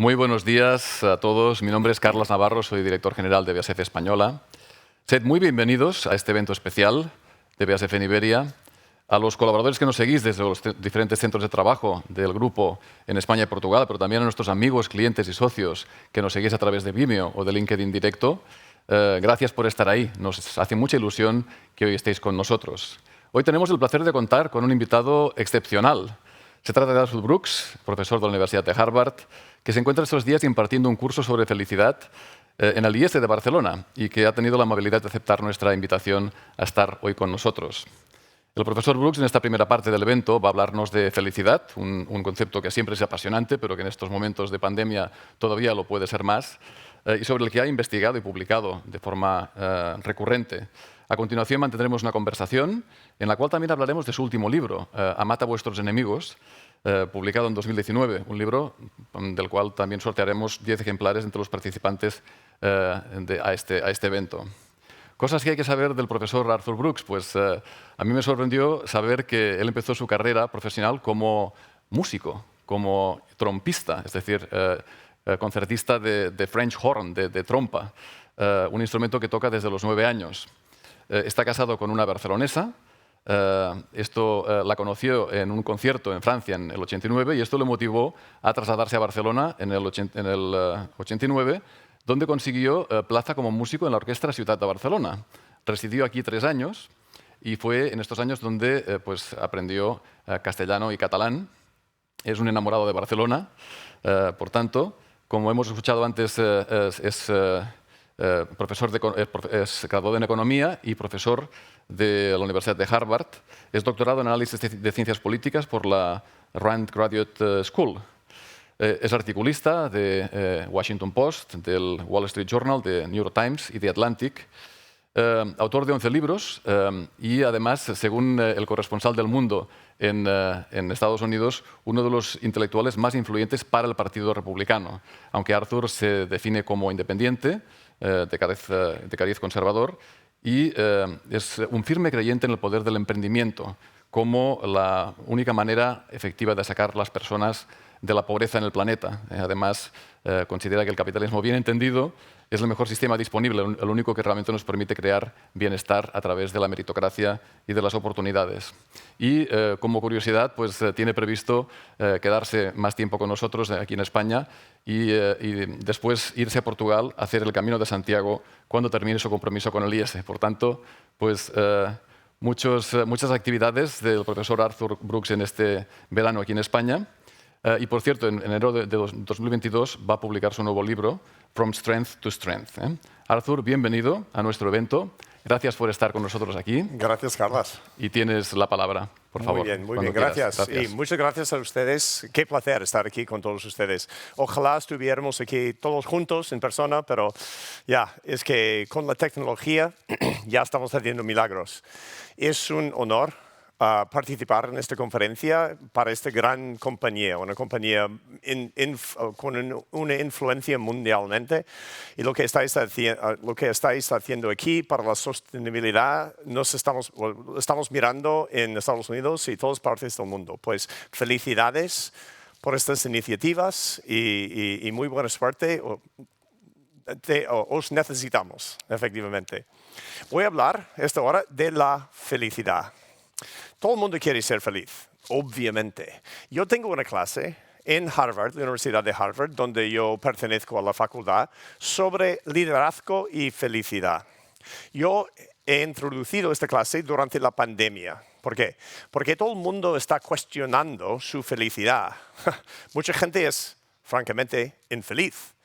Muy buenos días a todos. Mi nombre es Carlos Navarro, soy director general de BASF Española. Sed muy bienvenidos a este evento especial de BASF en Iberia. A los colaboradores que nos seguís desde los diferentes centros de trabajo del grupo en España y Portugal, pero también a nuestros amigos, clientes y socios que nos seguís a través de Vimeo o de LinkedIn directo, gracias por estar ahí. Nos hace mucha ilusión que hoy estéis con nosotros. Hoy tenemos el placer de contar con un invitado excepcional. Se trata de Arthur Brooks, profesor de la Universidad de Harvard, que se encuentra estos días impartiendo un curso sobre felicidad en el IES de Barcelona y que ha tenido la amabilidad de aceptar nuestra invitación a estar hoy con nosotros. El profesor Brooks, en esta primera parte del evento, va a hablarnos de felicidad, un concepto que siempre es apasionante, pero que en estos momentos de pandemia todavía lo puede ser más, y sobre el que ha investigado y publicado de forma recurrente. A continuación mantendremos una conversación en la cual también hablaremos de su último libro, Amad a vuestros enemigos, publicado en 2019, un libro del cual también sortearemos 10 ejemplares entre los participantes a este evento. Cosas que hay que saber del profesor Arthur Brooks. Pues a mí me sorprendió saber que él empezó su carrera profesional como músico, como trompista, es decir, concertista de French horn, de trompa, un instrumento que toca desde los 9 años. Está casado con una barcelonesa. La conoció en un concierto en Francia en el 89 y esto le motivó a trasladarse a Barcelona en el 89, donde consiguió plaza como músico en la Orquestra Ciutat de Barcelona. Residió aquí 3 años y fue en estos años donde aprendió castellano y catalán. Es un enamorado de Barcelona, por tanto, como hemos escuchado antes, es graduado en Economía y profesor de la Universidad de Harvard. Es doctorado en Análisis de Ciencias Políticas por la Rand Graduate School. Es articulista de Washington Post, del Wall Street Journal, de New York Times y de Atlantic. Autor de 11 libros y, además, según el corresponsal del Mundo en Estados Unidos, uno de los intelectuales más influyentes para el Partido Republicano, aunque Arthur se define como independiente, de cariz conservador, y es un firme creyente en el poder del emprendimiento como la única manera efectiva de sacar las personas de la pobreza en el planeta. Además, considera que el capitalismo bien entendido es el mejor sistema disponible, el único que realmente nos permite crear bienestar a través de la meritocracia y de las oportunidades. Y, como curiosidad, pues tiene previsto quedarse más tiempo con nosotros aquí en España y después irse a Portugal a hacer el Camino de Santiago cuando termine su compromiso con el IES. Por tanto, pues muchas actividades del profesor Arthur Brooks en este verano aquí en España. Y, por cierto, en enero de 2022 va a publicar su nuevo libro, From Strength to Strength. Arthur, bienvenido a nuestro evento. Gracias por estar con nosotros aquí. Gracias, Carlos. Y tienes la palabra, por favor. Muy bien, gracias. Y muchas gracias a ustedes. Qué placer estar aquí con todos ustedes. Ojalá estuviéramos aquí todos juntos en persona, pero ya, es que con la tecnología ya estamos haciendo milagros. Es un honor participar en esta conferencia para esta gran compañía, una compañía con una influencia mundialmente. Y lo que estáis haciendo aquí para la sostenibilidad, estamos mirando en Estados Unidos y todas partes del mundo. Pues felicidades por estas iniciativas y muy buena suerte. Os necesitamos, efectivamente. Voy a hablar esta hora de la felicidad. Todo el mundo quiere ser feliz, obviamente. Yo tengo una clase en Harvard, la Universidad de Harvard, donde yo pertenezco a la facultad, sobre liderazgo y felicidad. Yo he introducido esta clase durante la pandemia. ¿Por qué? Porque todo el mundo está cuestionando su felicidad. Mucha gente es, francamente, infeliz.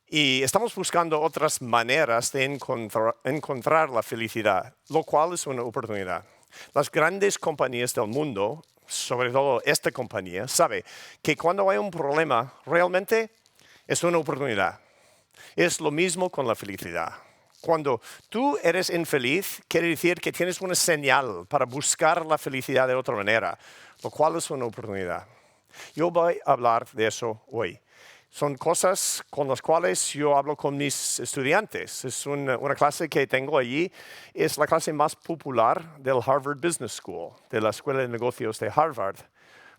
Y estamos buscando otras maneras de encontrar la felicidad, lo cual es una oportunidad. Las grandes compañías del mundo, sobre todo esta compañía, sabe que cuando hay un problema, realmente es una oportunidad. Es lo mismo con la felicidad. Cuando tú eres infeliz, quiere decir que tienes una señal para buscar la felicidad de otra manera, lo cual es una oportunidad. Yo voy a hablar de eso hoy. Son cosas con las cuales yo hablo con mis estudiantes. Es una clase que tengo allí. Es la clase más popular del Harvard Business School, de la Escuela de Negocios de Harvard.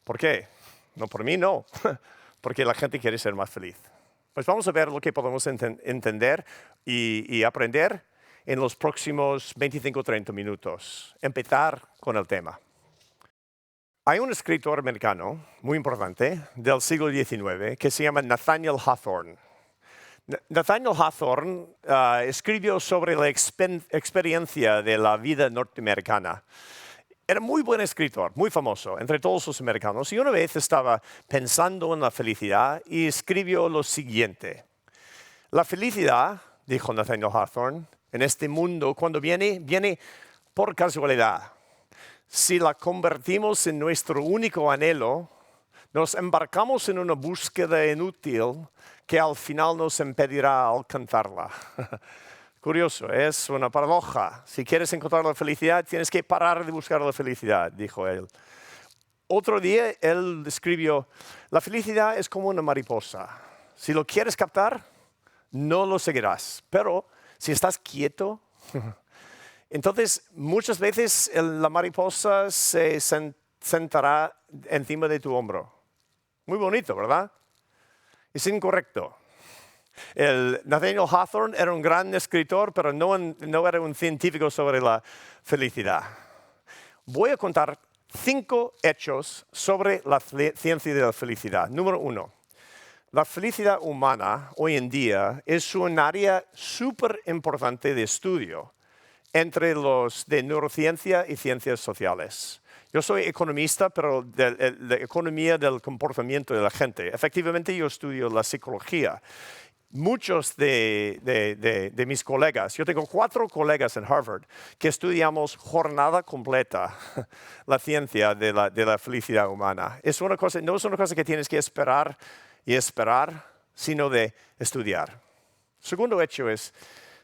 ¿Por qué? No, por mí no. Porque la gente quiere ser más feliz. Pues vamos a ver lo que podemos entender y aprender en los próximos 25-30 minutos. Empezar con el tema. Hay un escritor americano muy importante del siglo XIX que se llama Nathaniel Hawthorne. Nathaniel Hawthorne escribió sobre la experiencia de la vida norteamericana. Era muy buen escritor, muy famoso entre todos los americanos. Y una vez estaba pensando en la felicidad y escribió lo siguiente. La felicidad, dijo Nathaniel Hawthorne, en este mundo cuando viene por casualidad. Si la convertimos en nuestro único anhelo, nos embarcamos en una búsqueda inútil que al final nos impedirá alcanzarla. Curioso, es una paradoja. Si quieres encontrar la felicidad, tienes que parar de buscar la felicidad, dijo él. Otro día él escribió, la felicidad es como una mariposa. Si lo quieres captar, no lo seguirás. Pero si estás quieto, entonces muchas veces la mariposa se sentará encima de tu hombro. Muy bonito, ¿verdad? Es incorrecto. Nathaniel Hawthorne era un gran escritor, pero no era un científico sobre la felicidad. Voy a contar 5 hechos sobre la ciencia de la felicidad. Número 1. La felicidad humana hoy en día es un área súper importante de estudio entre los de neurociencia y ciencias sociales. Yo soy economista, pero de economía del comportamiento de la gente. Efectivamente, yo estudio la psicología. Muchos de mis colegas, yo tengo 4 colegas en Harvard que estudiamos jornada completa la ciencia de la felicidad humana. No es una cosa que tienes que esperar y esperar, sino de estudiar. Segundo hecho es,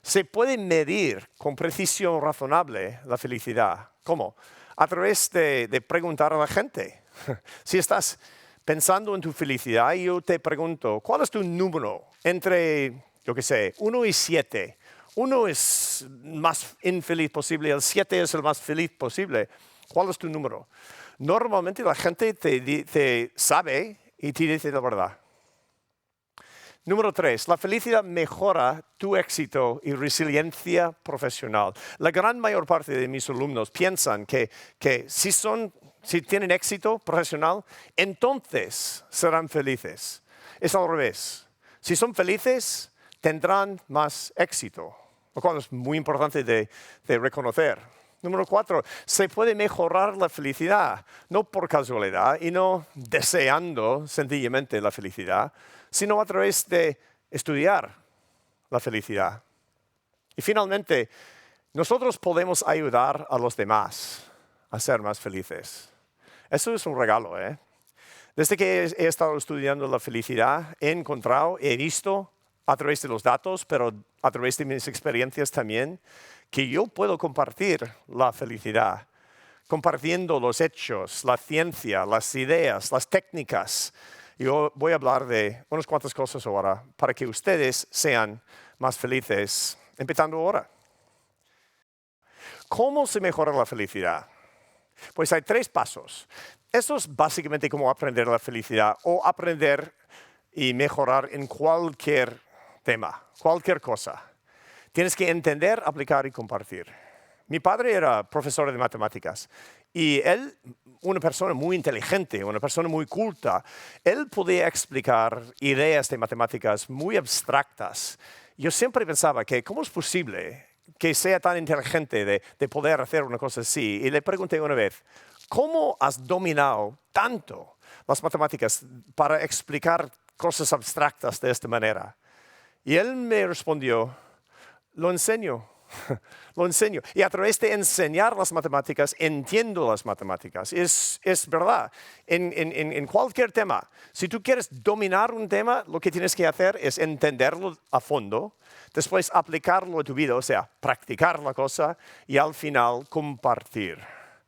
se puede medir con precisión razonable la felicidad. ¿Cómo? A través de preguntar a la gente. Si estás pensando en tu felicidad, yo te pregunto, ¿cuál es tu número entre, 1 y 7? 1 es más infeliz posible, el 7 es el más feliz posible. ¿Cuál es tu número? Normalmente la gente te sabe y te dice la verdad. Número 3, la felicidad mejora tu éxito y resiliencia profesional. La gran mayor parte de mis alumnos piensan que si tienen éxito profesional, entonces serán felices. Es al revés. Si son felices, tendrán más éxito, lo cual es muy importante de reconocer. Número 4, se puede mejorar la felicidad, no por casualidad y no deseando sencillamente la felicidad, sino a través de estudiar la felicidad. Y finalmente, nosotros podemos ayudar a los demás a ser más felices. Eso es un regalo, ¿eh? Desde que he estado estudiando la felicidad, he visto a través de los datos, pero a través de mis experiencias también, que yo puedo compartir la felicidad, compartiendo los hechos, la ciencia, las ideas, las técnicas. Yo voy a hablar de unas cuantas cosas ahora para que ustedes sean más felices, empezando ahora. ¿Cómo se mejora la felicidad? Pues hay 3 pasos. Eso es básicamente como aprender la felicidad o aprender y mejorar en cualquier tema, cualquier cosa. Tienes que entender, aplicar y compartir. Mi padre era profesor de matemáticas y él, una persona muy inteligente, una persona muy culta, él podía explicar ideas de matemáticas muy abstractas. Yo siempre pensaba que ¿cómo es posible que sea tan inteligente de poder hacer una cosa así? Y le pregunté una vez, ¿cómo has dominado tanto las matemáticas para explicar cosas abstractas de esta manera? Y él me respondió, lo enseño. Lo enseño. Y a través de enseñar las matemáticas, entiendo las matemáticas. Es verdad. En cualquier tema, si tú quieres dominar un tema, lo que tienes que hacer es entenderlo a fondo, después aplicarlo a tu vida, o sea, practicar la cosa y al final compartir.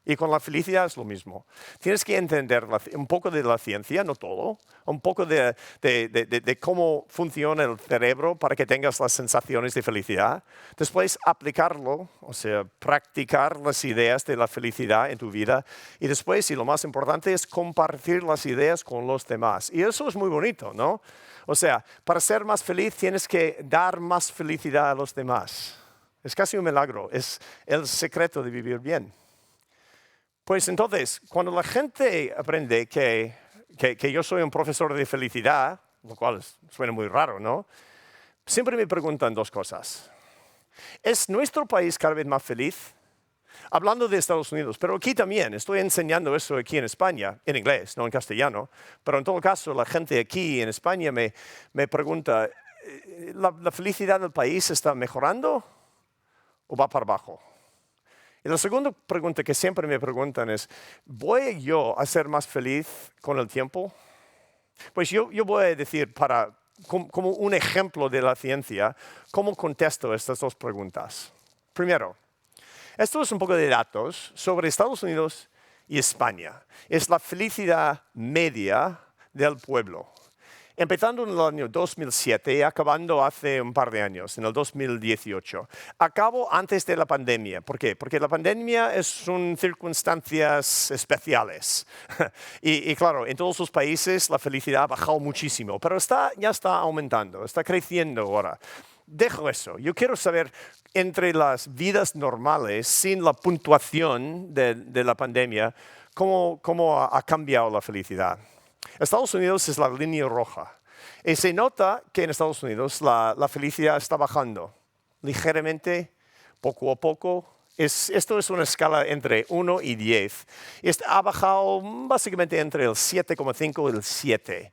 Y con la felicidad es lo mismo. Tienes que entender un poco de la ciencia, no todo, un poco de cómo funciona el cerebro para que tengas las sensaciones de felicidad. Después aplicarlo, o sea, practicar las ideas de la felicidad en tu vida. Y después, y lo más importante, es compartir las ideas con los demás. Y eso es muy bonito, ¿no? O sea, para ser más feliz tienes que dar más felicidad a los demás. Es casi un milagro, es el secreto de vivir bien. Pues entonces, cuando la gente aprende que yo soy un profesor de felicidad, lo cual suena muy raro, ¿no? Siempre me preguntan dos cosas. ¿Es nuestro país cada vez más feliz? Hablando de Estados Unidos, pero aquí también, estoy enseñando eso aquí en España, en inglés, no en castellano, pero en todo caso la gente aquí en España me pregunta, ¿la felicidad del país está mejorando o va para abajo? Y la segunda pregunta que siempre me preguntan es, ¿voy yo a ser más feliz con el tiempo? Pues yo voy a decir, como un ejemplo de la ciencia, cómo contesto estas dos preguntas. Primero, esto es un poco de datos sobre Estados Unidos y España. Es la felicidad media del pueblo. Empezando en el año 2007 y acabando hace un par de años, en el 2018. Acabo antes de la pandemia. ¿Por qué? Porque la pandemia son circunstancias especiales. Y claro, en todos los países la felicidad ha bajado muchísimo, pero ya está aumentando, está creciendo ahora. Dejo eso. Yo quiero saber, entre las vidas normales, sin la puntuación de la pandemia, cómo ha cambiado la felicidad. Estados Unidos es la línea roja. Y se nota que en Estados Unidos la felicidad está bajando ligeramente, poco a poco. Esto es una escala entre 1 y 10. Ha bajado básicamente entre el 7,5 y el 7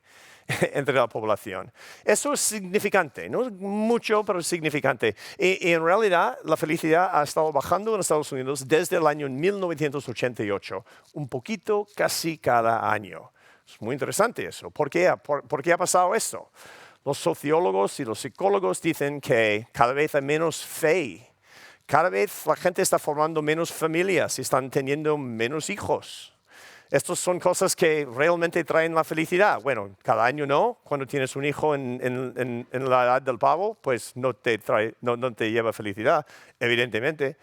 entre la población. Eso es significante, no mucho, pero es significante. Y en realidad la felicidad ha estado bajando en Estados Unidos desde el año 1988, un poquito casi cada año. Es muy interesante eso. ¿Por qué ha pasado esto? Los sociólogos y los psicólogos dicen que cada vez hay menos fe. Cada vez la gente está formando menos familias y están teniendo menos hijos. Estas son cosas que realmente traen la felicidad. Bueno, cada año no. Cuando tienes un hijo en la edad del pavo, pues no te lleva felicidad, evidentemente.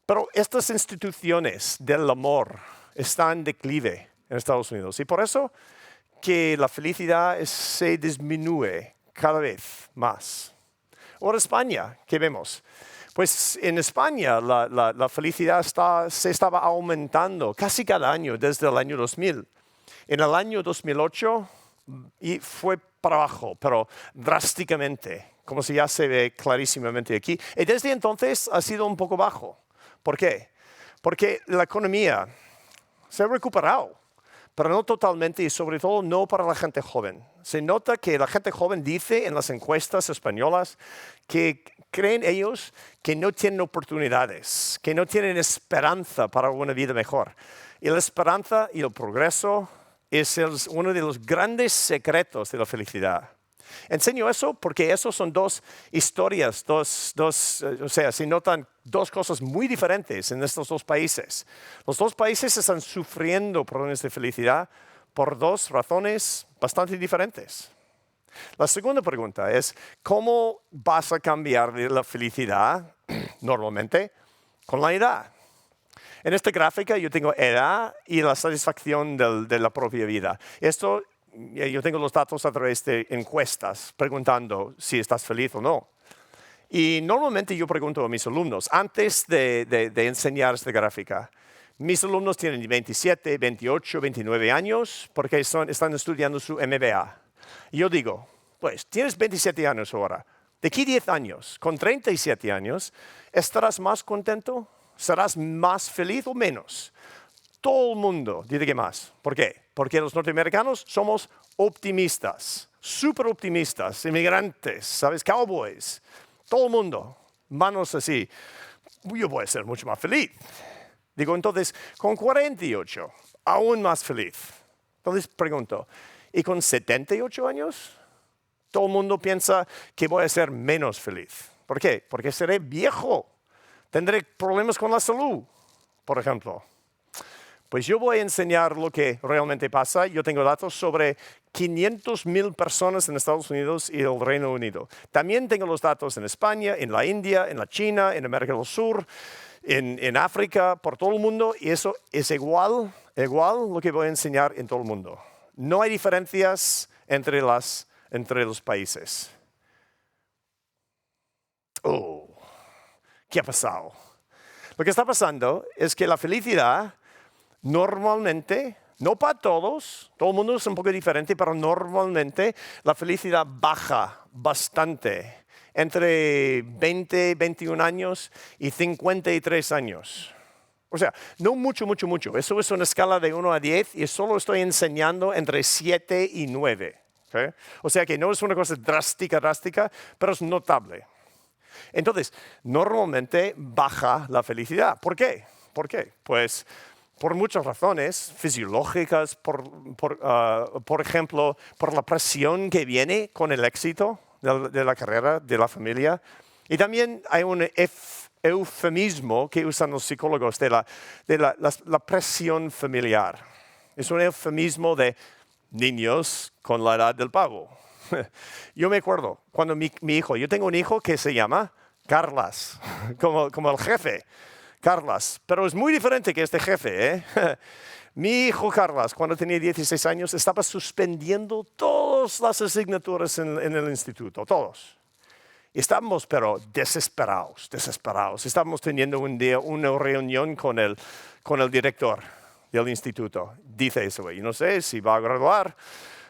Pero estas instituciones del amor están en declive en Estados Unidos. Y por eso que la felicidad se disminuye cada vez más. Ahora España, ¿qué vemos? Pues en España la felicidad se estaba aumentando casi cada año desde el año 2000. En el año 2008 fue para abajo, pero drásticamente, como ya se ve clarísimamente aquí. Y desde entonces ha sido un poco bajo. ¿Por qué? Porque la economía se ha recuperado, pero no totalmente y sobre todo no para la gente joven. Se nota que la gente joven dice en las encuestas españolas que creen ellos que no tienen oportunidades, que no tienen esperanza para una vida mejor. Y la esperanza y el progreso es uno de los grandes secretos de la felicidad. Enseño eso porque esos son dos historias, o sea, se notan dos cosas muy diferentes en estos dos países. Los dos países están sufriendo problemas de felicidad por dos razones bastante diferentes. La segunda pregunta es, ¿cómo vas a cambiar la felicidad normalmente con la edad? En esta gráfica yo tengo edad y la satisfacción de la propia vida. Esto yo tengo los datos a través de encuestas preguntando si estás feliz o no. Y normalmente yo pregunto a mis alumnos, antes de enseñar esta gráfica, mis alumnos tienen 27, 28, 29 años porque están estudiando su MBA. Y yo digo, pues tienes 27 años ahora, de aquí 10 años, con 37 años, ¿estarás más contento? ¿Serás más feliz o menos? Todo el mundo dice que más. ¿Por qué? Porque los norteamericanos somos optimistas, súper optimistas, inmigrantes, ¿sabes? Cowboys. Todo el mundo, manos así. Yo voy a ser mucho más feliz. Digo, entonces, con 48, aún más feliz. Entonces pregunto, ¿y con 78 años? Todo el mundo piensa que voy a ser menos feliz. ¿Por qué? Porque seré viejo. Tendré problemas con la salud, por ejemplo. Pues yo voy a enseñar lo que realmente pasa. Yo tengo datos sobre 500,000 personas en Estados Unidos y el Reino Unido. También tengo los datos en España, en la India, en la China, en América del Sur, en África, por todo el mundo. Y eso es igual lo que voy a enseñar en todo el mundo. No hay diferencias entre las entre los países. Oh, ¿qué ha pasado? Lo que está pasando es que la felicidad normalmente, no para todos, todo el mundo es un poco diferente, pero normalmente la felicidad baja bastante entre 20, 21 años y 53 años. O sea, no mucho. Eso es una escala de 1 a 10 y solo estoy enseñando entre 7 y 9. ¿Okay? O sea que no es una cosa drástica, pero es notable. Entonces, normalmente baja la felicidad. ¿Por qué? Pues por muchas razones fisiológicas, por ejemplo, por la presión que viene con el éxito de la carrera, de la familia. Y también hay un eufemismo que usan los psicólogos de la presión familiar. Es un eufemismo de niños con la edad del pavo. Yo me acuerdo cuando mi hijo, yo tengo un hijo que se llama Carlas, como el jefe, Carlas, pero es muy diferente que este jefe, ¿eh? Mi hijo Carlas, cuando tenía 16 años, estaba suspendiendo todas las asignaturas en el instituto, todos. Estábamos, pero desesperados. Estábamos teniendo un día una reunión con el director del instituto. Dice eso, yo no sé si va a graduar,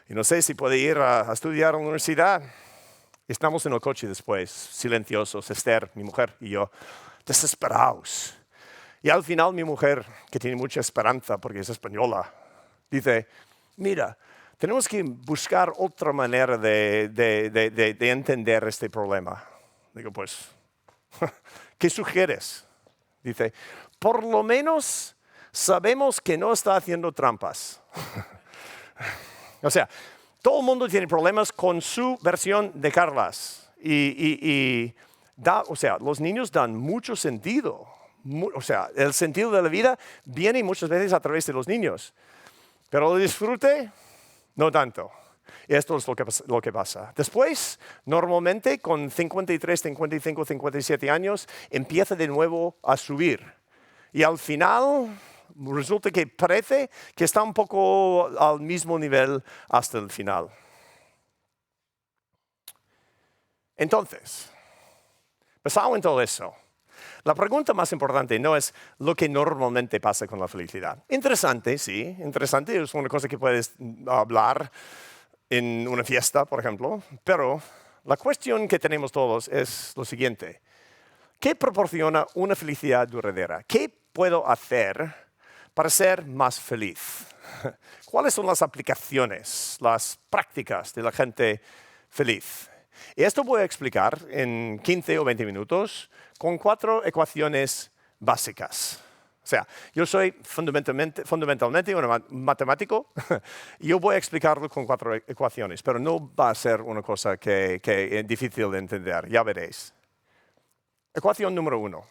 yo no sé si puede ir a estudiar a la universidad. Estamos en el coche después, silenciosos, Esther, mi mujer y yo, desesperados. Y al final mi mujer, que tiene mucha esperanza porque es española, dice, mira, tenemos que buscar otra manera de entender este problema. Digo, pues, ¿qué sugieres? Dice, por lo menos sabemos que no está haciendo trampas. O sea, todo el mundo tiene problemas con su versión de Carlas. O sea, los niños dan mucho sentido. O sea, el sentido de la vida viene muchas veces a través de los niños. Pero el disfrute, no tanto. Esto es lo que pasa. Después, normalmente con 53, 55, 57 años, empieza de nuevo a subir. Y al final resulta que parece que está un poco al mismo nivel hasta el final. Entonces, basado en todo eso, la pregunta más importante no es lo que normalmente pasa con la felicidad. Interesante, sí, interesante, es una cosa que puedes hablar en una fiesta, por ejemplo, pero la cuestión que tenemos todos es lo siguiente. ¿Qué proporciona una felicidad duradera? ¿Qué puedo hacer para ser más feliz? ¿Cuáles son las aplicaciones, las prácticas de la gente feliz? Y esto voy a explicar en 15 o 20 minutos con 4 ecuaciones básicas. O sea, yo soy fundamentalmente un matemático. Yo voy a explicarlo con 4 ecuaciones, pero no va a ser una cosa que es difícil de entender, ya veréis. Ecuación número 1.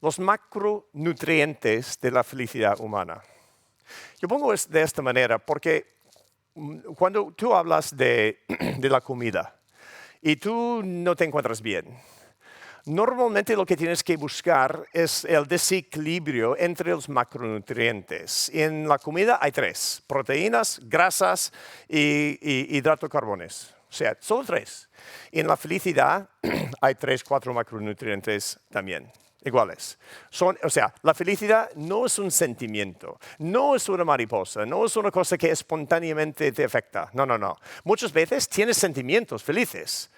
Los macronutrientes de la felicidad humana. Yo pongo de esta manera porque cuando tú hablas de la comida y tú no te encuentras bien, normalmente lo que tienes que buscar es el desequilibrio entre los macronutrientes. En la comida hay 3, proteínas, grasas y hidratocarbones. O sea, solo 3. En la felicidad hay 3, 4 macronutrientes también, iguales. O sea, la felicidad no es un sentimiento, no es una mariposa, no es una cosa que espontáneamente te afecta. No. Muchas veces tienes sentimientos felices.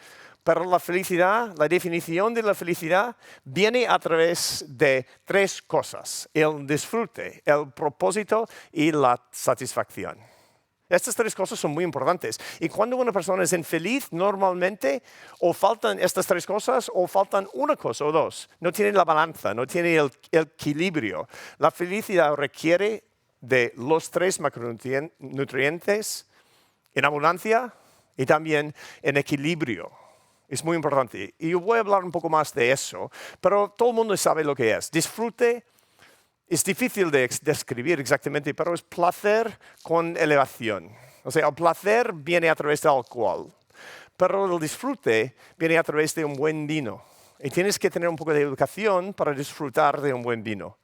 Pero la felicidad, la definición de la felicidad viene a través de 3 cosas: el disfrute, el propósito y la satisfacción. Estas 3 cosas son muy importantes. Y cuando una persona es infeliz, normalmente o faltan estas 3 cosas o faltan una cosa o 2. No tiene la balanza, no tiene el equilibrio. La felicidad requiere de los 3 macronutrientes en abundancia y también en equilibrio. Es muy importante. Y yo voy a hablar un poco más de eso, pero todo el mundo sabe lo que es. Disfrute es difícil de describir exactamente, pero es placer con elevación. O sea, el placer viene a través del alcohol, pero el disfrute viene a través de un buen vino. Y tienes que tener un poco de educación para disfrutar de un buen vino.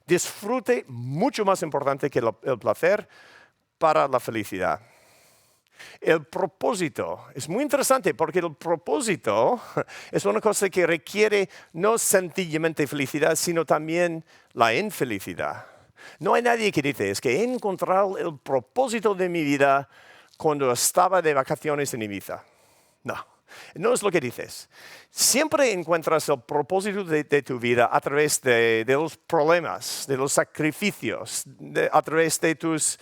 Disfrute mucho más importante que el placer para la felicidad. El propósito es muy interesante porque el propósito es una cosa que requiere no sencillamente felicidad, sino también la infelicidad. No hay nadie que dice, es que he encontrado el propósito de mi vida cuando estaba de vacaciones en Ibiza. No es lo que dices. Siempre encuentras el propósito de tu vida a través de los problemas, de los sacrificios, a través de tus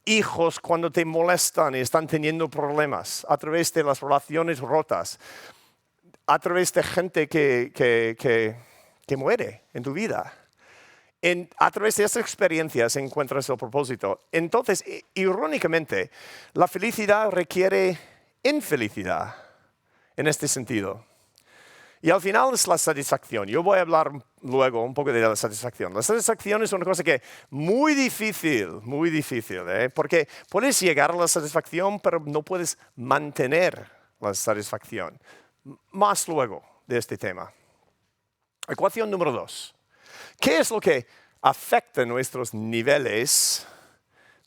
hijos cuando te molestan y están teniendo problemas, a través de las relaciones rotas, a través de gente que muere en tu vida. A través de esas experiencias encuentras el propósito. Entonces, irónicamente, la felicidad requiere infelicidad en este sentido. Y al final es la satisfacción. Yo voy a hablar luego un poco de la satisfacción. La satisfacción es una cosa que muy difícil, porque puedes llegar a la satisfacción, pero no puedes mantener la satisfacción. Más luego de este tema. Ecuación número 2. ¿Qué es lo que afecta nuestros niveles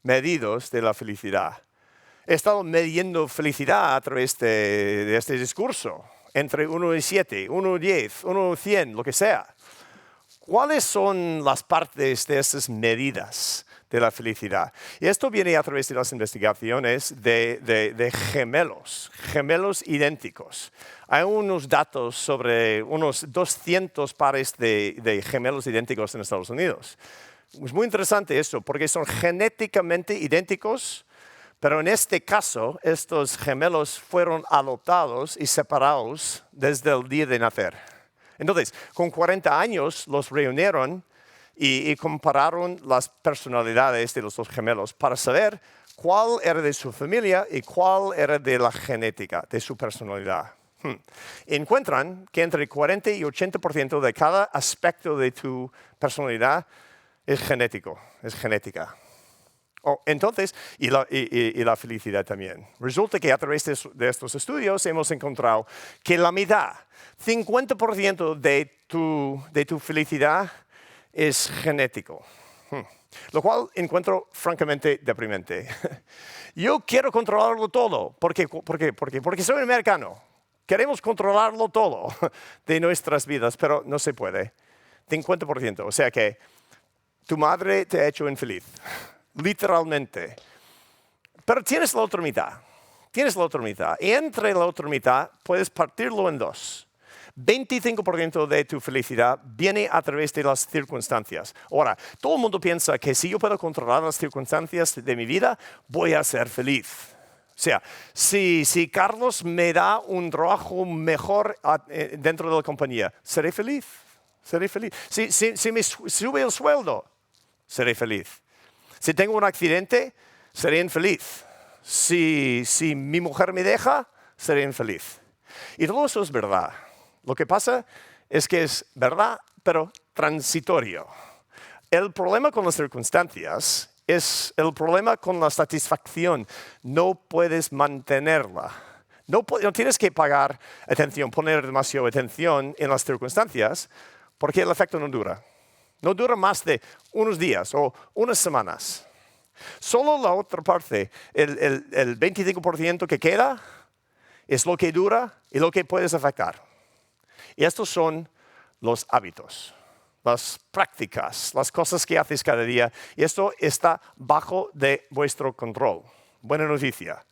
medidos de la felicidad? He estado midiendo felicidad a través de este discurso, entre 1 y 7, 1 y 10, 1 y 100, lo que sea. ¿Cuáles son las partes de estas medidas de la felicidad? Y esto viene a través de las investigaciones de gemelos idénticos. Hay unos datos sobre unos 200 pares de gemelos idénticos en Estados Unidos. Es muy interesante esto, porque son genéticamente idénticos, pero en este caso, estos gemelos fueron adoptados y separados desde el día de nacer. Entonces, con 40 años los reunieron y compararon las personalidades de los dos gemelos para saber cuál era de su familia y cuál era de la genética, de su personalidad. Encuentran que entre 40 y 80% de cada aspecto de tu personalidad es genético, es genética. Entonces, y la felicidad también. Resulta que a través de estos estudios hemos encontrado que la mitad, 50% de tu felicidad es genético. Lo cual encuentro francamente deprimente. Yo quiero controlarlo todo. ¿Por qué? Porque soy americano. Queremos controlarlo todo de nuestras vidas, pero no se puede. 50%. O sea que tu madre te ha hecho infeliz. Literalmente. Pero tienes la otra mitad. Y entre la otra mitad puedes partirlo en dos. 25% de tu felicidad viene a través de las circunstancias. Ahora, todo el mundo piensa que si yo puedo controlar las circunstancias de mi vida, voy a ser feliz. O sea, si Carlos me da un trabajo mejor dentro de la compañía, seré feliz. Si me sube el sueldo, seré feliz. Si tengo un accidente, seré infeliz. Si mi mujer me deja, seré infeliz. Y todo eso es verdad. Lo que pasa es que es verdad, pero transitorio. El problema con las circunstancias es el problema con la satisfacción. No puedes mantenerla. No tienes que poner demasiada atención en las circunstancias, porque el efecto no dura. No dura más de unos días o unas semanas. Solo la otra parte, el 25% que queda, es lo que dura y lo que puedes afectar. Y estos son los hábitos, las prácticas, las cosas que haces cada día. Y esto está bajo de vuestro control. Buena noticia.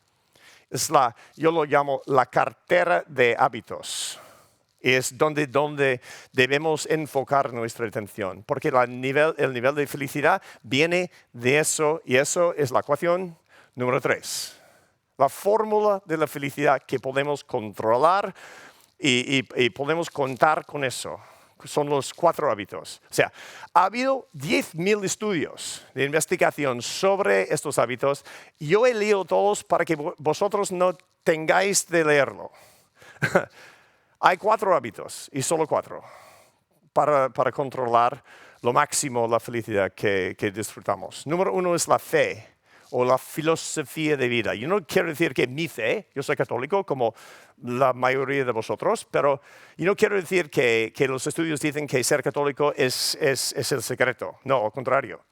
Yo lo llamo la cartera de hábitos. Es donde debemos enfocar nuestra atención, porque el nivel de felicidad viene de eso, y eso es la ecuación número 3. La fórmula de la felicidad que podemos controlar y podemos contar con eso. Son los 4 hábitos. O sea, ha habido 10.000 estudios de investigación sobre estos hábitos. Yo he leído todos para que vosotros no tengáis de leerlo. Hay 4 hábitos, y solo 4, para controlar lo máximo la felicidad que disfrutamos. Número 1 es la fe, o la filosofía de vida. Yo no quiero decir que mi fe, yo soy católico como la mayoría de vosotros, pero yo no quiero decir que los estudios dicen que ser católico es el secreto. No, al contrario.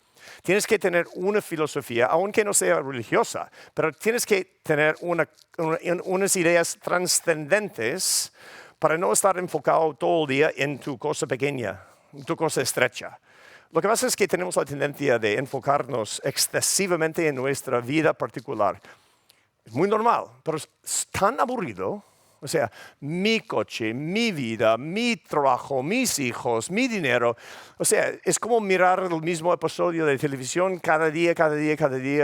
Tienes que tener una filosofía, aunque no sea religiosa, pero tienes que tener unas ideas trascendentes para no estar enfocado todo el día en tu cosa pequeña, tu cosa estrecha. Lo que pasa es que tenemos la tendencia de enfocarnos excesivamente en nuestra vida particular. Es muy normal, pero es tan aburrido. O sea, mi coche, mi vida, mi trabajo, mis hijos, mi dinero. O sea, es como mirar el mismo episodio de televisión cada día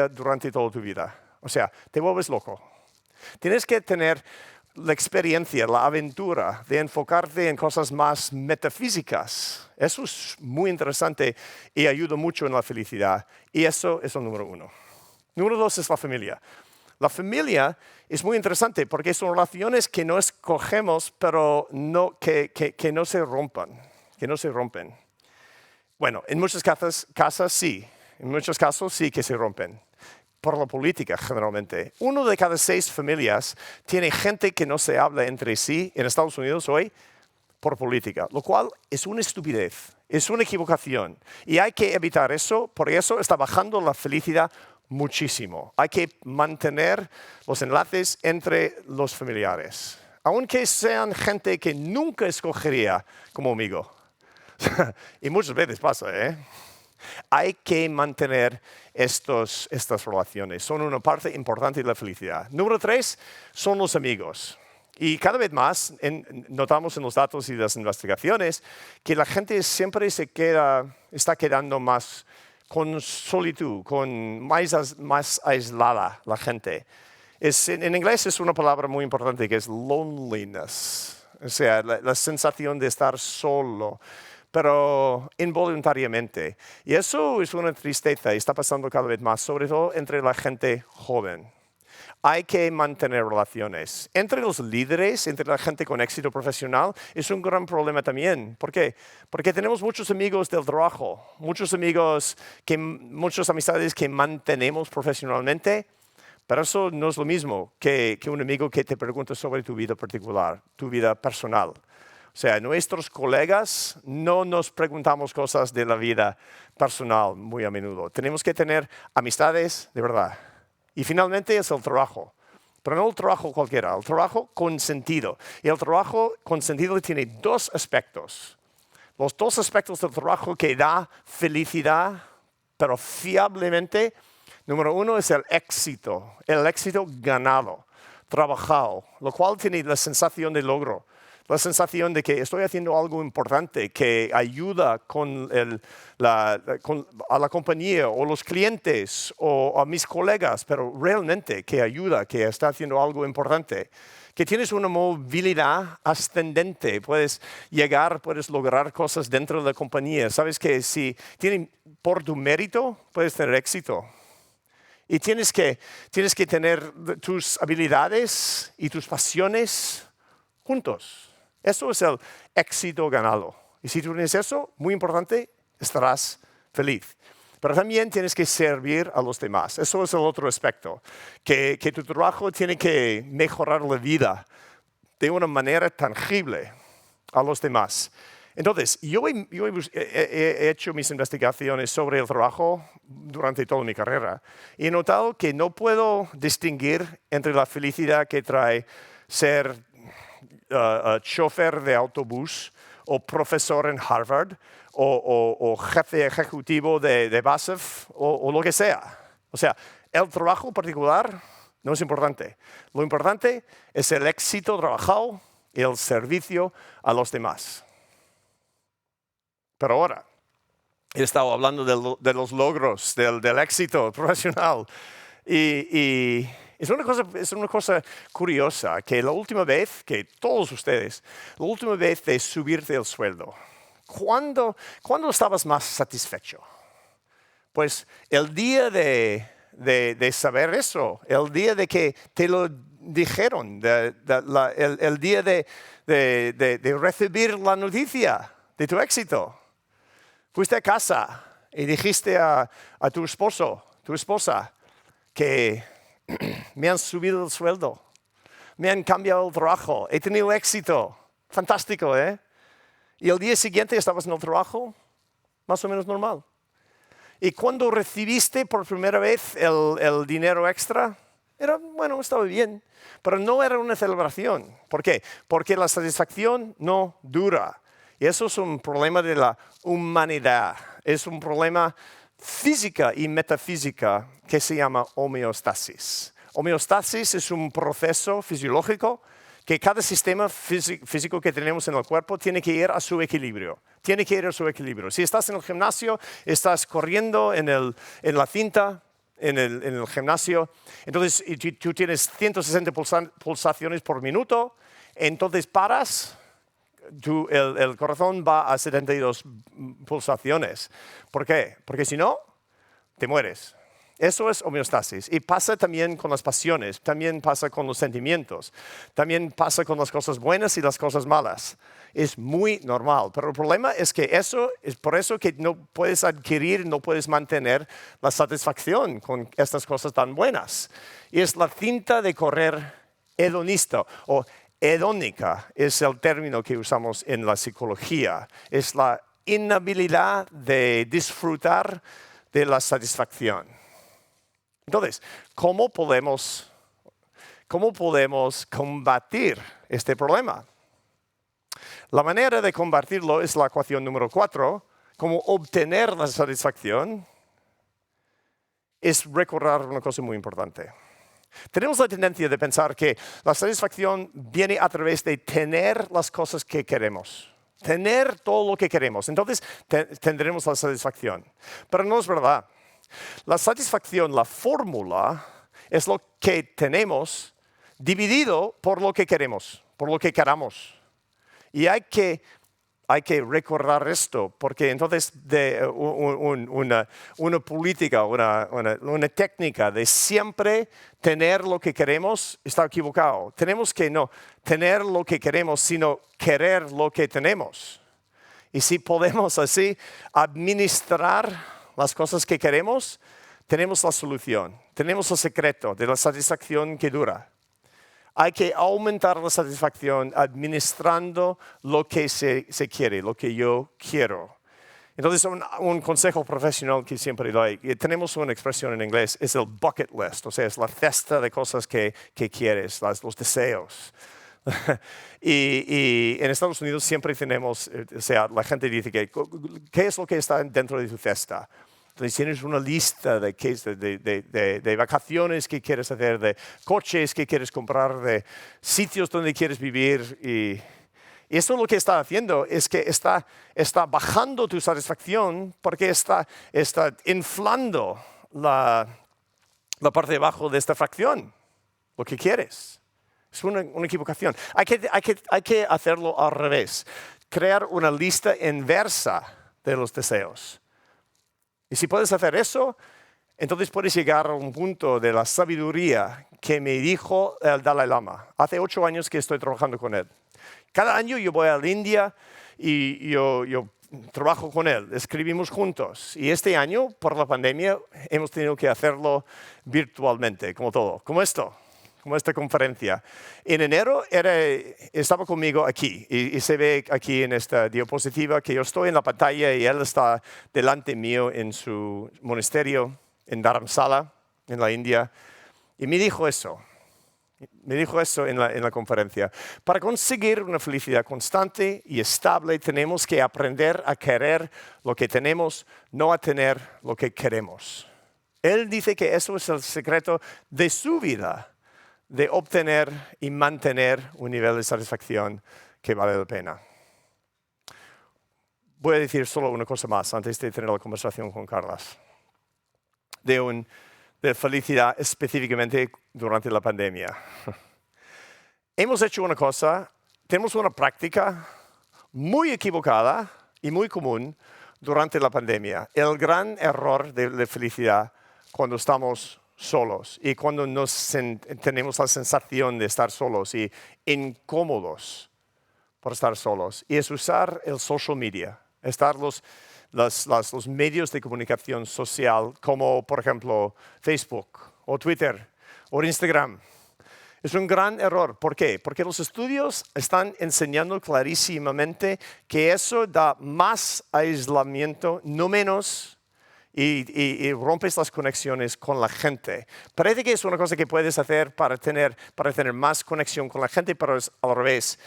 durante toda tu vida. O sea, te vuelves loco. Tienes que tener la experiencia, la aventura de enfocarte en cosas más metafísicas. Eso es muy interesante y ayuda mucho en la felicidad. Y eso es el número 1. Número 2 es la familia. La familia es muy interesante porque son relaciones que no escogemos, pero que no se rompen. Bueno, en muchas casas sí, en muchos casos sí que se rompen. Por la política, generalmente. 1 de cada 6 familias tiene gente que no se habla entre sí en Estados Unidos hoy por política, lo cual es una estupidez, es una equivocación. Y hay que evitar eso, por eso está bajando la felicidad muchísimo. Hay que mantener los enlaces entre los familiares, aunque sean gente que nunca escogería como amigo. Y muchas veces pasa, ¿eh? Hay que mantener estas relaciones. Son una parte importante de la felicidad. Número 3 son los amigos. Y cada vez más notamos en los datos y las investigaciones que la gente siempre está quedando más con solitud, más aislada la gente. En inglés es una palabra muy importante que es loneliness. O sea, la sensación de estar solo, pero involuntariamente. Y eso es una tristeza y está pasando cada vez más, sobre todo entre la gente joven. Hay que mantener relaciones. Entre los líderes, entre la gente con éxito profesional, es un gran problema también. ¿Por qué? Porque tenemos muchos amigos del trabajo, muchas amistades que mantenemos profesionalmente, pero eso no es lo mismo que un amigo que te pregunta sobre tu vida particular, tu vida personal. O sea, nuestros colegas no nos preguntamos cosas de la vida personal muy a menudo. Tenemos que tener amistades de verdad. Y finalmente es el trabajo. Pero no el trabajo cualquiera, el trabajo con sentido. Y el trabajo con sentido tiene 2 aspectos. Los 2 aspectos del trabajo que da felicidad, pero fiablemente. Número 1 es el éxito ganado, trabajado, lo cual tiene la sensación de logro. La sensación de que estoy haciendo algo importante que ayuda a la compañía o los clientes o a mis colegas, pero realmente que ayuda, que está haciendo algo importante. Que tienes una movilidad ascendente, puedes lograr cosas dentro de la compañía. Sabes que si por tu mérito puedes tener éxito. Y tienes que tener tus habilidades y tus pasiones juntos. Eso es el éxito ganado. Y si tú tienes eso, muy importante, estarás feliz. Pero también tienes que servir a los demás. Eso es el otro aspecto. Que tu trabajo tiene que mejorar la vida de una manera tangible a los demás. Entonces, yo he hecho mis investigaciones sobre el trabajo durante toda mi carrera. Y he notado que no puedo distinguir entre la felicidad que trae ser chofer de autobús o profesor en Harvard o jefe ejecutivo de BASF o lo que sea. O sea, el trabajo particular no es importante. Lo importante es el éxito trabajado y el servicio a los demás. Pero ahora, he estado hablando de los logros, del éxito profesional y es una cosa curiosa que la última vez, que todos ustedes, la última vez de subirte el sueldo, ¿cuándo estabas más satisfecho? Pues el día de saber eso, el día de que te lo dijeron, el día de recibir la noticia de tu éxito. Fuiste a casa y dijiste a tu esposo, tu esposa, que me han subido el sueldo, me han cambiado el trabajo, he tenido éxito. Fantástico, ¿eh? Y el día siguiente estabas en el trabajo, más o menos normal. Y cuando recibiste por primera vez el dinero extra, estaba bien, pero no era una celebración. ¿Por qué? Porque la satisfacción no dura. Y eso es un problema de la humanidad. Es un problema física y metafísica que se llama homeostasis. Homeostasis es un proceso fisiológico que cada sistema físico que tenemos en el cuerpo tiene que ir a su equilibrio. Tiene que ir a su equilibrio. Si estás en el gimnasio, estás corriendo en la cinta, en el gimnasio, entonces tú tienes 160 pulsaciones por minuto, entonces paras, el corazón va a 72 pulsaciones. ¿Por qué? Porque si no, te mueres. Eso es homeostasis. Y pasa también con las pasiones, también pasa con los sentimientos, también pasa con las cosas buenas y las cosas malas. Es muy normal. Pero el problema es que eso es por eso que no puedes adquirir, no puedes mantener la satisfacción con estas cosas tan buenas. Y es la cinta de correr hedonista o hedónica, es el término que usamos en la psicología. Es la inhabilidad de disfrutar de la satisfacción. Entonces, ¿cómo podemos combatir este problema? La manera de combatirlo es la ecuación número 4. Cómo obtener la satisfacción es recordar una cosa muy importante. Tenemos la tendencia de pensar que la satisfacción viene a través de tener las cosas que queremos. Tener todo lo que queremos. Entonces tendremos la satisfacción. Pero no es verdad. La satisfacción, la fórmula, es lo que tenemos dividido por lo que queremos, por lo que queramos. Y hay que recordar esto, porque entonces una política, una técnica de siempre tener lo que queremos está equivocado. Tenemos que no tener lo que queremos, sino querer lo que tenemos. Y si podemos así administrar las cosas que queremos, tenemos la solución, tenemos el secreto de la satisfacción que dura. Hay que aumentar la satisfacción administrando lo que se quiere, lo que yo quiero. Entonces, un consejo profesional que siempre doy, tenemos una expresión en inglés, es el bucket list, o sea, es la cesta de cosas que quieres, los deseos. y en Estados Unidos siempre tenemos, la gente dice que, ¿qué es lo que está dentro de tu cesta? Entonces tienes una lista de vacaciones que quieres hacer, de coches que quieres comprar, de sitios donde quieres vivir. Y eso lo que está haciendo es que está bajando tu satisfacción porque está inflando la parte de abajo de esta fracción, lo que quieres. Es una equivocación. Hay que hacerlo al revés. Crear una lista inversa de los deseos. Y si puedes hacer eso, entonces puedes llegar a un punto de la sabiduría que me dijo el Dalai Lama. Hace 8 años que estoy trabajando con él. Cada año yo voy a la India y yo trabajo con él, escribimos juntos. Y este año, por la pandemia, hemos tenido que hacerlo virtualmente, como todo, como esto. Como esta conferencia. En enero estaba conmigo aquí y se ve aquí en esta diapositiva que yo estoy en la pantalla y él está delante mío en su monasterio en Dharamsala, en la India. Y me dijo eso en la conferencia. Para conseguir una felicidad constante y estable tenemos que aprender a querer lo que tenemos, no a tener lo que queremos. Él dice que eso es el secreto de su vida, de obtener y mantener un nivel de satisfacción que vale la pena. Voy a decir solo una cosa más antes de tener la conversación con Carlas. De felicidad específicamente durante la pandemia. Hemos hecho una cosa, tenemos una práctica muy equivocada y muy común durante la pandemia. El gran error de felicidad cuando estamos solos y cuando tenemos la sensación de estar solos y incómodos por estar solos. Y es usar el social media, los medios de comunicación social como por ejemplo Facebook o Twitter o Instagram. Es un gran error. ¿Por qué? Porque los estudios están enseñando clarísimamente que eso da más aislamiento, no menos, y rompes las conexiones con la gente. Parece que es una cosa que puedes hacer para tener más conexión con la gente, pero es al revés.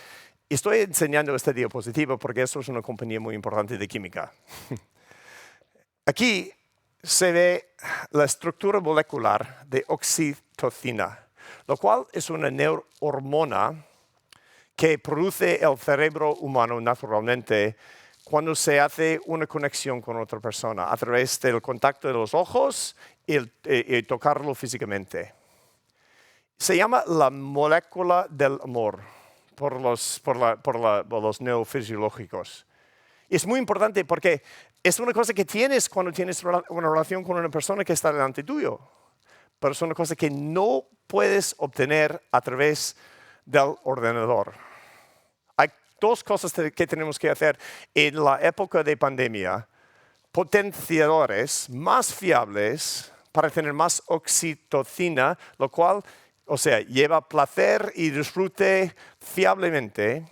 Estoy enseñando esta diapositiva porque esto es una compañía muy importante de química. Aquí se ve la estructura molecular de oxitocina, lo cual es una neurohormona que produce el cerebro humano naturalmente cuando se hace una conexión con otra persona a través del contacto de los ojos y tocarlo físicamente. Se llama la molécula del amor por los neurofisiológicos. Es muy importante porque es una cosa que tienes cuando tienes una relación con una persona que está delante tuyo, pero es una cosa que no puedes obtener a través del ordenador. Hay dos cosas que tenemos que hacer en la época de pandemia: potenciadores más fiables para tener más oxitocina, lo cual, lleva placer y disfrute fiablemente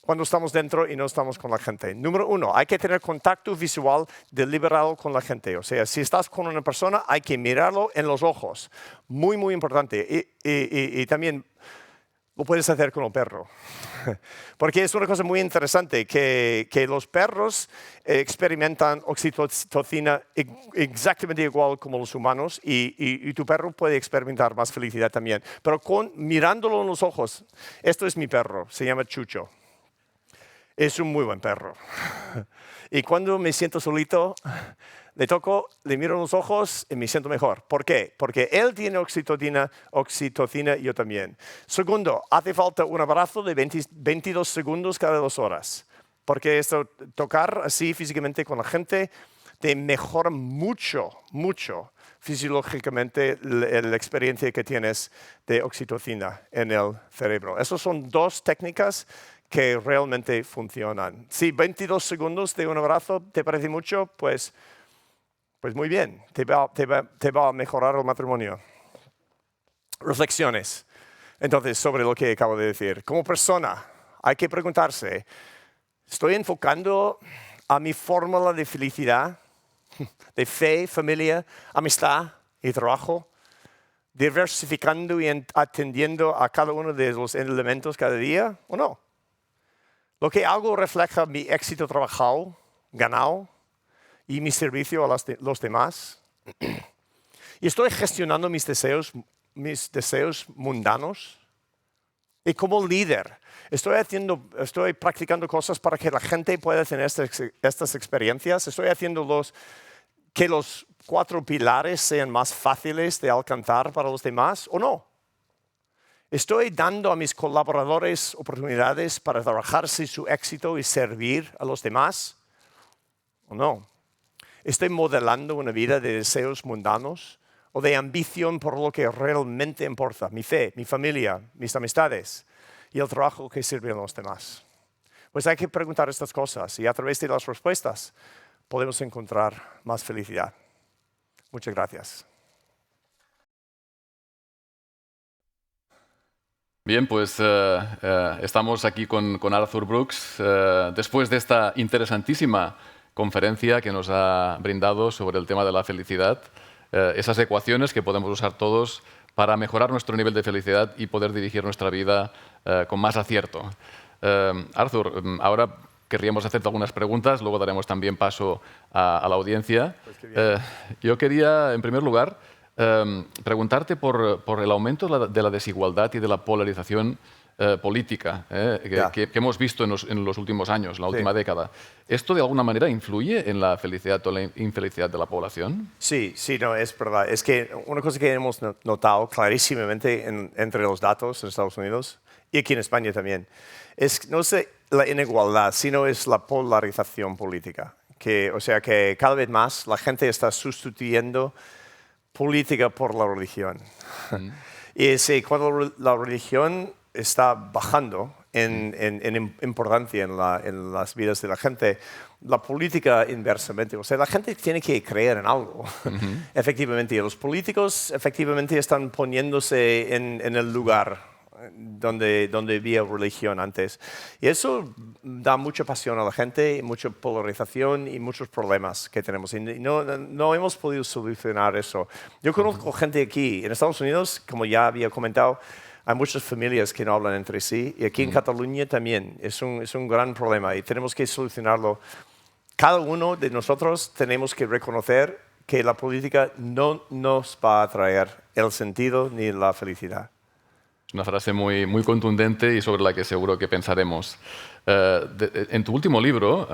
cuando estamos dentro y no estamos con la gente. Número 1, hay que tener contacto visual deliberado con la gente. O sea, si estás con una persona, hay que mirarlo en los ojos. Muy, muy importante. Y también lo puedes hacer con el perro. Porque es una cosa muy interesante que los perros experimentan oxitocina exactamente igual como los humanos y tu perro puede experimentar más felicidad también. Pero mirándolo en los ojos. Esto es mi perro, se llama Chucho. Es un muy buen perro. Y cuando me siento solito, le toco, le miro en los ojos y me siento mejor. ¿Por qué? Porque él tiene oxitocina y yo también. Segundo, hace falta un abrazo de 22 segundos cada 2 horas. Porque tocar así físicamente con la gente te mejora mucho, mucho fisiológicamente la experiencia que tienes de oxitocina en el cerebro. Esas son 2 técnicas que realmente funcionan. Si 22 segundos de un abrazo te parece mucho, pues muy bien, te va a mejorar el matrimonio. Reflexiones. Entonces, sobre lo que acabo de decir. Como persona, hay que preguntarse, ¿estoy enfocando a mi fórmula de felicidad, de fe, familia, amistad y trabajo? ¿Diversificando y atendiendo a cada uno de los elementos cada día o no? ¿Lo que hago refleja mi éxito trabajado, ganado y mi servicio a los demás? ¿Y estoy gestionando mis deseos mundanos? Y como líder, estoy practicando cosas para que la gente pueda tener estas experiencias. Estoy haciendo que los 4 pilares sean más fáciles de alcanzar para los demás o no. ¿Estoy dando a mis colaboradores oportunidades para trabajarse su éxito y servir a los demás o no? ¿Estoy modelando una vida de deseos mundanos o de ambición por lo que realmente importa? Mi fe, mi familia, mis amistades y el trabajo que sirve a los demás. Pues hay que preguntar estas cosas y a través de las respuestas podemos encontrar más felicidad. Muchas gracias. Bien, pues estamos aquí con Arthur Brooks después de esta interesantísima conferencia que nos ha brindado sobre el tema de la felicidad, esas ecuaciones que podemos usar todos para mejorar nuestro nivel de felicidad y poder dirigir nuestra vida con más acierto. Arthur, ahora querríamos hacerte algunas preguntas, luego daremos también paso a la audiencia. Pues yo quería, en primer lugar, preguntarte por el aumento de la desigualdad y de la polarización política que hemos visto en los últimos años, la última década. ¿Esto de alguna manera influye en la felicidad o la infelicidad de la población? Sí, no, es verdad. Es que una cosa que hemos notado clarísimamente entre los datos en Estados Unidos y aquí en España también, es no es la inigualdad, sino es la polarización política. O sea que cada vez más la gente está sustituyendo política por la religión. Y cuando la religión está bajando en importancia en las vidas de la gente, la política inversamente, o sea, la gente tiene que creer en algo, efectivamente, y los políticos efectivamente están poniéndose en el lugar donde había religión antes. Y eso da mucha pasión a la gente, mucha polarización y muchos problemas que tenemos. Y no hemos podido solucionar eso. Yo conozco gente aquí, en Estados Unidos, como ya había comentado, hay muchas familias que no hablan entre sí, y aquí en Cataluña también. Es un gran problema y tenemos que solucionarlo. Cada uno de nosotros tenemos que reconocer que la política no nos va a traer el sentido ni la felicidad. Es una frase muy, muy contundente y sobre la que seguro que pensaremos. En tu último libro,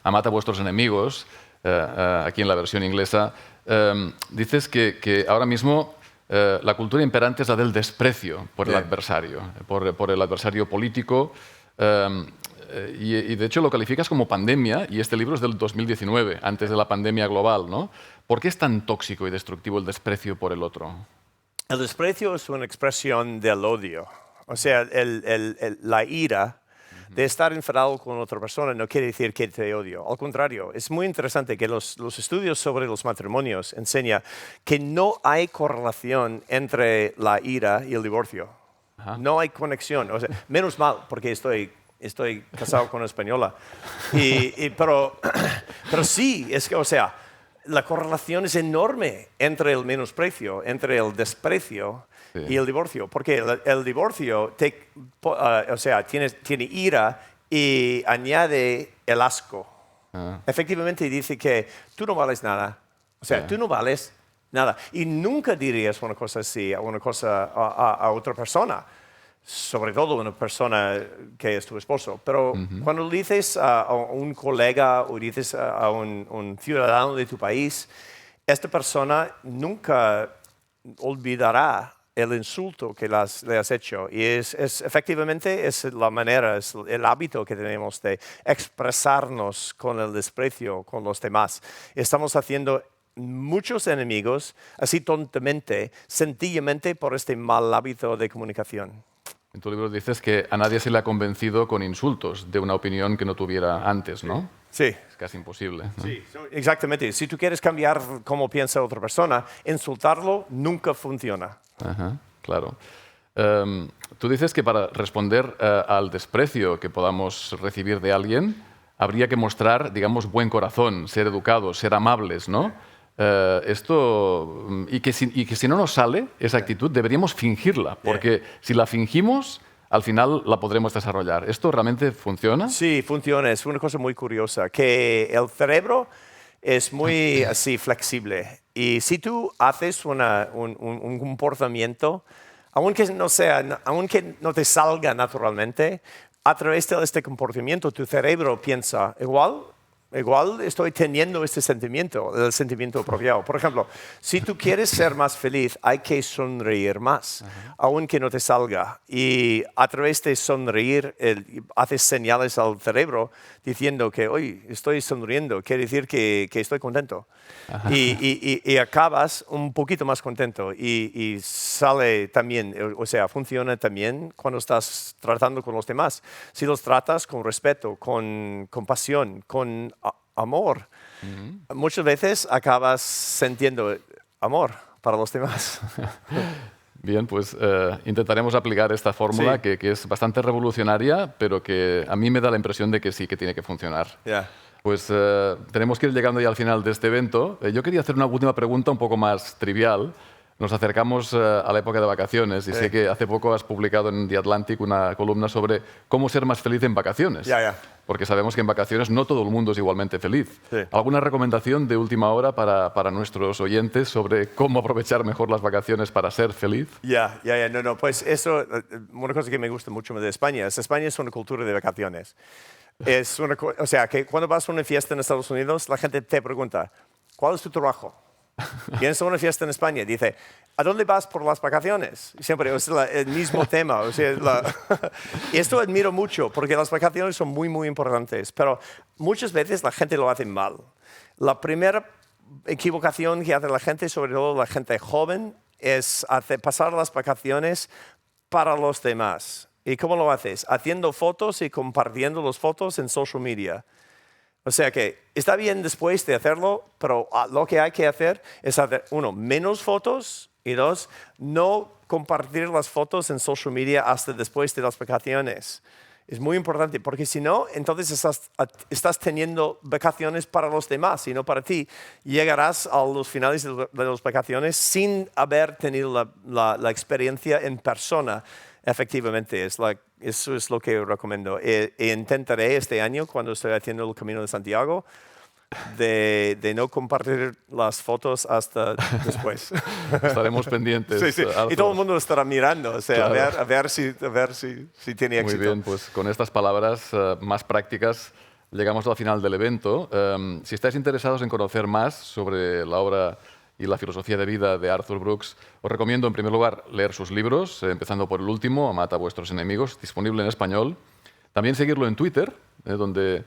Amad a vuestros enemigos, aquí en la versión inglesa, dices que ahora mismo la cultura imperante es la del desprecio por el adversario, por el adversario político. Y de hecho lo calificas como pandemia, y este libro es del 2019, antes de la pandemia global, ¿no? ¿Por qué es tan tóxico y destructivo el desprecio por el otro? El desprecio es una expresión del odio. O sea, la ira de estar enfadado con otra persona no quiere decir que te odio. Al contrario, es muy interesante que los estudios sobre los matrimonios enseñan que no hay correlación entre la ira y el divorcio. No hay conexión. O sea, menos mal, porque estoy casado con una española. Pero sí, es que, o sea, la correlación es enorme entre el menosprecio, entre el desprecio y el divorcio. Porque el divorcio o sea, tiene ira y añade el asco. Efectivamente dice que tú no vales nada. O sea, tú no vales nada. Y nunca dirías una cosa así a otra persona. Sobre todo una persona que es tu esposo. Pero cuando le dices a un colega o dices a un ciudadano de tu país, esta persona nunca olvidará el insulto que le has hecho. Y efectivamente es la manera, es el hábito que tenemos de expresarnos con el desprecio con los demás. Estamos haciendo muchos enemigos así tontamente, sencillamente por este mal hábito de comunicación. En tu libro dices que a nadie se le ha convencido con insultos de una opinión que no tuviera antes, ¿no? Sí. Es casi imposible, ¿no? Sí, exactamente. Si tú quieres cambiar cómo piensa otra persona, insultarlo nunca funciona. Ajá, claro. Tú dices que para responder al desprecio que podamos recibir de alguien, habría que mostrar, digamos, buen corazón, ser educados, ser amables, ¿no? Y que si no nos sale esa actitud, deberíamos fingirla, porque si la fingimos, al final la podremos desarrollar. ¿Esto realmente funciona? Sí, funciona. Es una cosa muy curiosa, que el cerebro es muy así flexible. Y si tú haces un comportamiento, aunque no te salga naturalmente, a través de este comportamiento tu cerebro piensa, igual estoy teniendo este sentimiento, el sentimiento apropiado. Por ejemplo, si tú quieres ser más feliz, hay que sonreír más, aunque no te salga. Y a través de sonreír, haces señales al cerebro diciendo que hoy estoy sonriendo, quiere decir que estoy contento. Y acabas un poquito más contento. Y sale también, o sea, funciona también cuando estás tratando con los demás. Si los tratas con respeto, con compasión, con amor, muchas veces acabas sintiendo amor para los demás. Bien, pues intentaremos aplicar esta fórmula que es bastante revolucionaria, pero que a mí me da la impresión de que sí que tiene que funcionar. Pues tenemos que ir llegando ya al final de este evento. Yo quería hacer una última pregunta un poco más trivial. Nos acercamos a la época de vacaciones y sé que hace poco has publicado en The Atlantic una columna sobre cómo ser más feliz en vacaciones. Porque sabemos que en vacaciones no todo el mundo es igualmente feliz. ¿Alguna recomendación de última hora para nuestros oyentes sobre cómo aprovechar mejor las vacaciones para ser feliz? No, pues eso, una cosa que me gusta mucho de España es una cultura de vacaciones. O sea, que cuando vas a una fiesta en Estados Unidos, la gente te pregunta, ¿cuál es tu trabajo? Vienes a una fiesta en España, dice, ¿a dónde vas por las vacaciones? Siempre es el mismo tema. O sea, y esto admiro mucho, porque las vacaciones son muy, muy importantes, pero muchas veces la gente lo hace mal. La primera equivocación que hace la gente, sobre todo la gente joven, es pasar las vacaciones para los demás. ¿Y cómo lo haces? Haciendo fotos y compartiendo las fotos en social media. O sea que está bien después de hacerlo, pero lo que hay que hacer es hacer, menos fotos Y dos, no compartir las fotos en social media hasta después de las vacaciones. Es muy importante, porque si no, entonces estás teniendo vacaciones para los demás y no para ti. Llegarás a los finales de las vacaciones sin haber tenido la experiencia en persona. Efectivamente, eso es lo que recomiendo. E intentaré este año, cuando estoy haciendo el Camino de Santiago, de no compartir las fotos hasta después. Estaremos pendientes. Sí, sí. Y todo el mundo estará mirando, o sea, Claro. a ver si tiene éxito. Muy bien, pues con estas palabras más prácticas llegamos al final del evento. Si estáis interesados en conocer más sobre la obra y la filosofía de vida de Arthur Brooks, os recomiendo en primer lugar leer sus libros, empezando por el último, Amad a vuestros enemigos, disponible en español. También seguirlo en Twitter, donde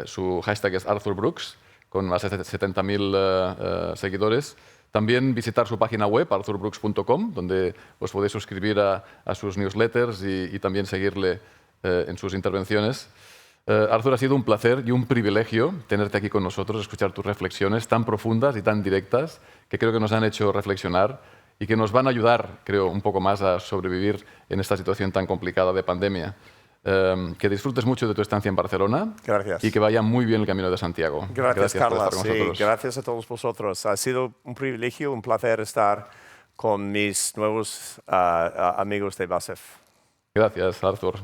su hashtag es Arthur Brooks, con más de 70.000 seguidores. También visitar su página web, arthurbrooks.com, donde os podéis suscribir a sus newsletters y también seguirle en sus intervenciones. Arthur, ha sido un placer y un privilegio tenerte aquí con nosotros, escuchar tus reflexiones tan profundas y tan directas que creo que nos han hecho reflexionar y que nos van a ayudar, creo, un poco más a sobrevivir en esta situación tan complicada de pandemia. Que disfrutes mucho de tu estancia en Barcelona. Gracias. Y que vaya muy bien el Camino de Santiago. Gracias, por Carlos. estar con nosotros. Sí, gracias a todos vosotros. Ha sido un privilegio, un placer estar con mis nuevos amigos de BASF. Gracias, Arthur.